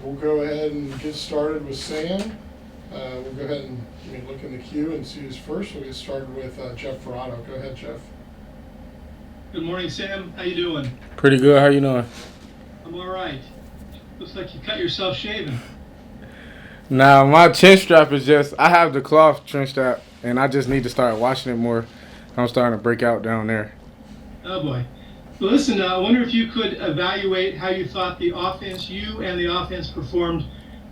we'll go ahead and get started with Sam. We'll go ahead and look in the queue and see who's first. We'll get started with Jeff Ferrado. Go ahead, Jeff. Good morning, Sam. How you doing? Pretty good. How you doing? I'm all right. Looks like you cut yourself shaving. Nah, my chin strap is just, I have the cloth chin strap, and I just need to start washing it more. I'm starting to break out down there. Oh, boy. Well, listen, I wonder if you could evaluate how you thought you and the offense performed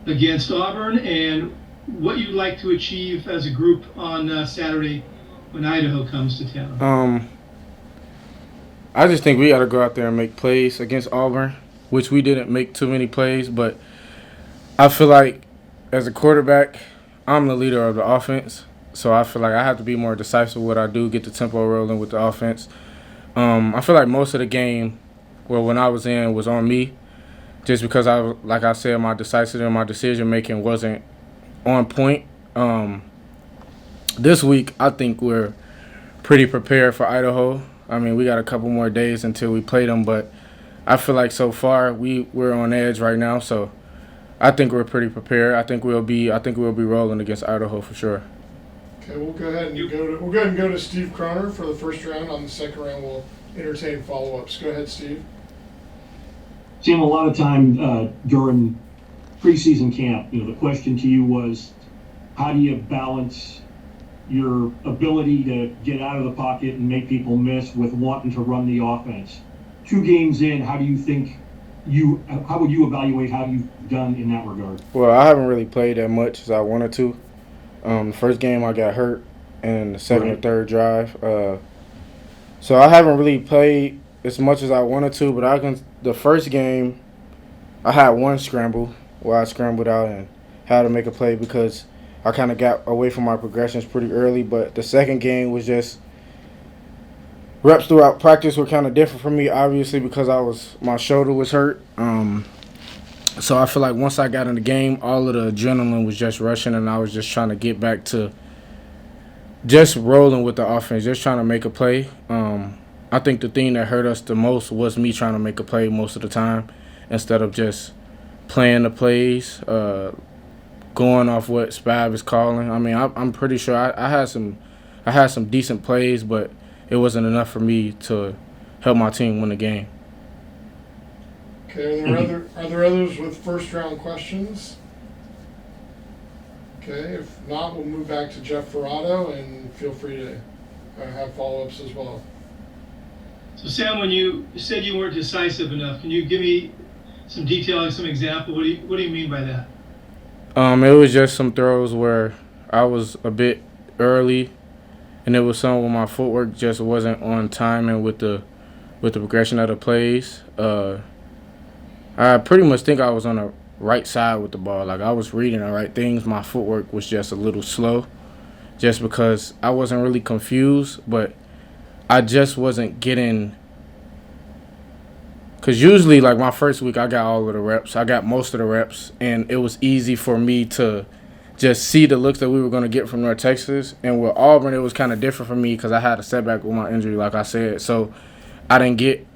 against Auburn, and what you'd like to achieve as a group on Saturday when Idaho comes to town. I just think we got to go out there and make plays against Auburn, which we didn't make too many plays, but I feel like as a quarterback, I'm the leader of the offense, so I feel like I have to be more decisive with what I do, get the tempo rolling with the offense. I feel like most of the game, when I was in, was on me, just because like I said, my decisiveness and my decision making wasn't on point. This week, I think we're pretty prepared for Idaho. I mean, we got a couple more days until we play them, but I feel like so far we're on edge right now, so I think we're pretty prepared. I think we'll be rolling against Idaho for sure. Okay, we'll go ahead and go to Steve Croner for the first round. On the second round, we'll entertain follow-ups. Go ahead, Steve. Sam, a lot of time during preseason camp, the question to you was, how do you balance your ability to get out of the pocket and make people miss with wanting to run the offense? 2 games in, how would you evaluate how you've done in that regard? Well, I haven't really played that much as I wanted to. The first game I got hurt, and the second or third drive. So I haven't really played as much as I wanted to, but the first game, I had one scramble where I scrambled out and had to make a play because I kind of got away from my progressions pretty early. But the second game was just reps throughout practice were kind of different for me, obviously, because my shoulder was hurt. So I feel like once I got in the game, all of the adrenaline was just rushing, and I was just trying to get back to just rolling with the offense, just trying to make a play. I think the thing that hurt us the most was me trying to make a play most of the time instead of just playing the plays, going off what Spav is calling. I mean, I'm pretty sure I had some decent plays, but it wasn't enough for me to help my team win the game. Okay, are there others with first round questions? Okay, if not, we'll move back to Jeff Ferrado, and feel free to have follow-ups as well. So, Sam, when you said you weren't decisive enough, can you give me some detail, some example? What do you mean by that? It was just some throws where I was a bit early, and it was some where my footwork just wasn't on timing with the progression of the plays. I pretty much think I was on the right side with the ball. Like, I was reading the right things. My footwork was just a little slow just because I wasn't really confused, but I just wasn't getting – because usually, like, my first week, I got all of the reps. I got most of the reps, and it was easy for me to just see the looks that we were going to get from North Texas. And with Auburn, it was kind of different for me because I had a setback with my injury, like I said. So I didn't get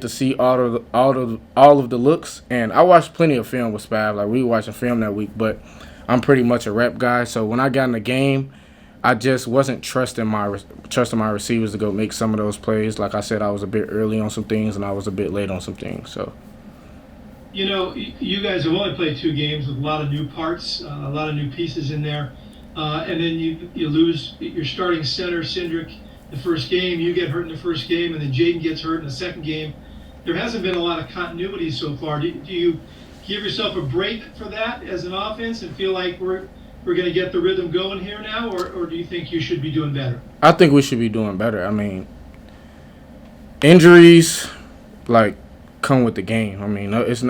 to see all of the looks, and I watched plenty of film with Spav. Like, we were watching film that week, but I'm pretty much a rep guy. So when I got in the game, I just wasn't trusting my receivers to go make some of those plays. Like I said, I was a bit early on some things, and I was a bit late on some things. So, you guys have only played 2 games with a lot of new parts, a lot of new pieces in there, and then you lose your starting center, Cindric, the first game. You get hurt in the first game, and then Jaden gets hurt in the second game. There hasn't been a lot of continuity so far. Do you give yourself a break for that as an offense and feel like we're going to get the rhythm going here now, or do you think you should be doing better? I think we should be doing better. I mean, injuries, like, come with the game. I mean, it's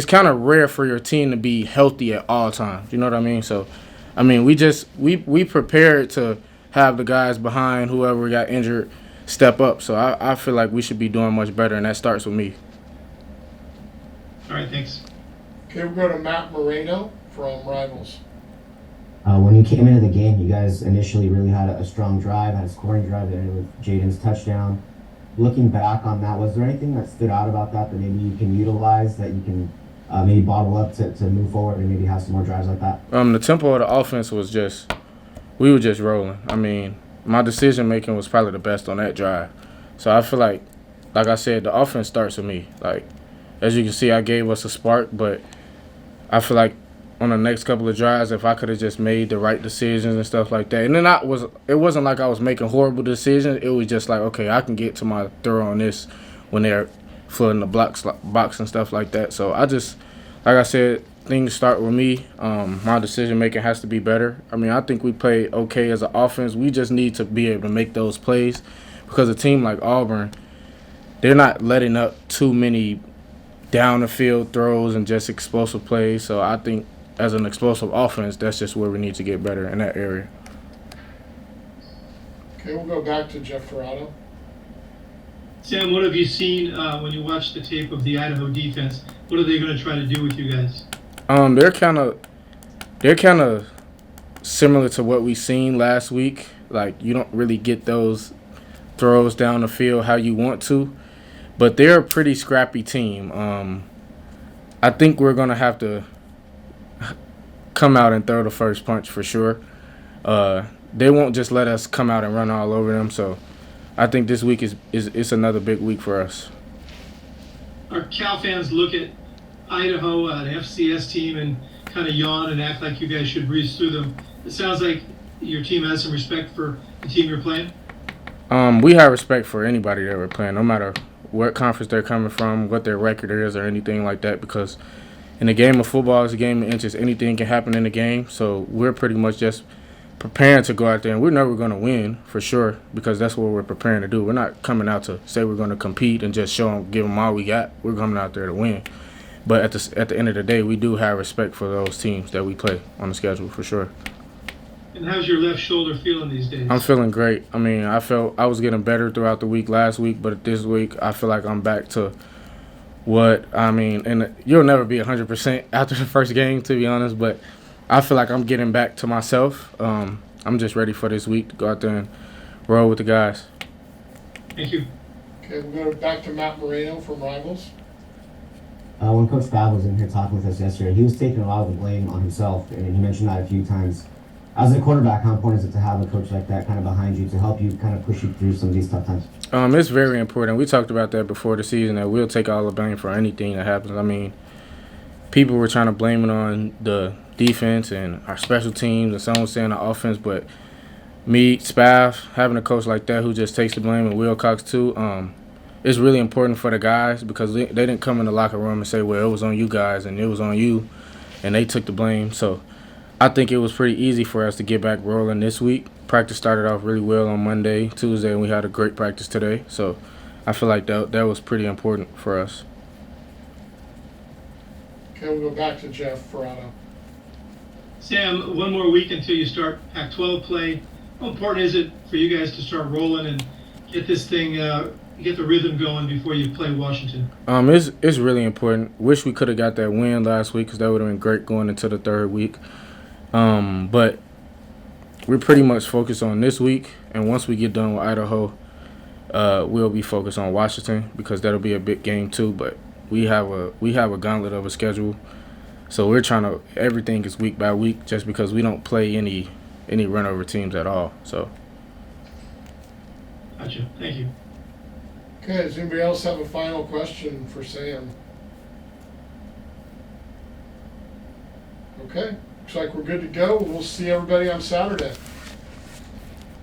kind of rare for your team to be healthy at all times. You know what I mean? So, I mean, we prepared to have the guys behind whoever got injured step up. So I feel like we should be doing much better, and that starts with me. All right, thanks. Okay, we'll go to Matt Moreno from Rivals. When you came into the game, you guys initially really had a strong drive, had a scoring drive that ended with Jaden's touchdown. looking back on that, was there anything that stood out about that that maybe you can utilize, that you can maybe bottle up to move forward and maybe have some more drives like that? The tempo of the offense was just, we were just rolling. I mean, my decision making was probably the best on that drive. So I feel like I said, the offense starts with me. Like, as you can see, I gave us a spark, but I feel like on the next couple of drives, if I could have just made the right decisions and stuff like that. And then it wasn't like I was making horrible decisions. It was just like, okay, I can get to my throw on this when they're flooding the box and stuff like that. So I just, like I said, things start with me. My decision making has to be better. I mean, I think we played okay as an offense. We just need to be able to make those plays, because a team like Auburn, they're not letting up too many down the field throws and just explosive plays. So I think as an explosive offense, that's just where we need to get better in that area. Okay, we'll go back to Jeff Ferraro. Sam, what have you seen when you watch the tape of the Idaho defense? What are they going to try to do with you guys? They're kind of similar to what we seen last week. Like, you don't really get those throws down the field how you want to, but they're a pretty scrappy team. I think we're gonna have to come out and throw the first punch for sure. They won't just let us come out and run all over them. So I think this week is another big week for us. Our Cal fans look at Idaho, an FCS team, and kind of yawn and act like you guys should breeze through them. It sounds like your team has some respect for the team you're playing. We have respect for anybody that we're playing, no matter what conference they're coming from, what their record is, or anything like that, because in the game of football, it's a game of inches. Anything can happen in the game, so we're pretty much just preparing to go out there, and we're never going to win for sure, because that's what we're preparing to do. We're not coming out to say we're going to compete and just show them, give them all we got. We're coming out there to win. But at the end of the day, we do have respect for those teams that we play on the schedule for sure. And how's your left shoulder feeling these days? I'm feeling great. I mean, I felt I was getting better throughout the week last week, but this week I feel like I'm back to what I mean. And you'll never be 100% after the first game, to be honest, but I feel like I'm getting back to myself. I'm just ready for this week to go out there and roll with the guys. Thank you. Okay, we'll go back to Matt Moreno from Rivals. When Coach Fab was in here talking with us yesterday, he was taking a lot of the blame on himself, and he mentioned that a few times. As a quarterback, how important is it to have a coach like that kind of behind you to help you kind of push you through some of these tough times? It's very important. We talked about that before the season, that we'll take all the blame for anything that happens. I mean, people were trying to blame it on the defense and our special teams, and some was saying the offense, but me, Spaff, having a coach like that who just takes the blame, and Wilcox too, it's really important for the guys, because they didn't come in the locker room and say, well, it was on you guys and it was on you, and they took the blame. So I think it was pretty easy for us to get back rolling this week. Practice started off really well on Monday, Tuesday, and we had a great practice today. So I feel like that was pretty important for us. Okay, we'll go back to Jeff Ferraro. Sam, one more week until you start Pac-12 play. How important is it for you guys to start rolling and get this thing, get the rhythm going before you play Washington? It's really important. Wish we could have got that win last week, because that would have been great going into the third week. But we're pretty much focused on this week, and once we get done with Idaho, we'll be focused on Washington, because that'll be a big game too. But we have a gauntlet of a schedule, so we're trying to, everything is week by week, just because we don't play any run over teams at all. So. Gotcha. Thank you. Okay, does anybody else have a final question for Sam? Okay, looks like we're good to go. We'll see everybody on Saturday.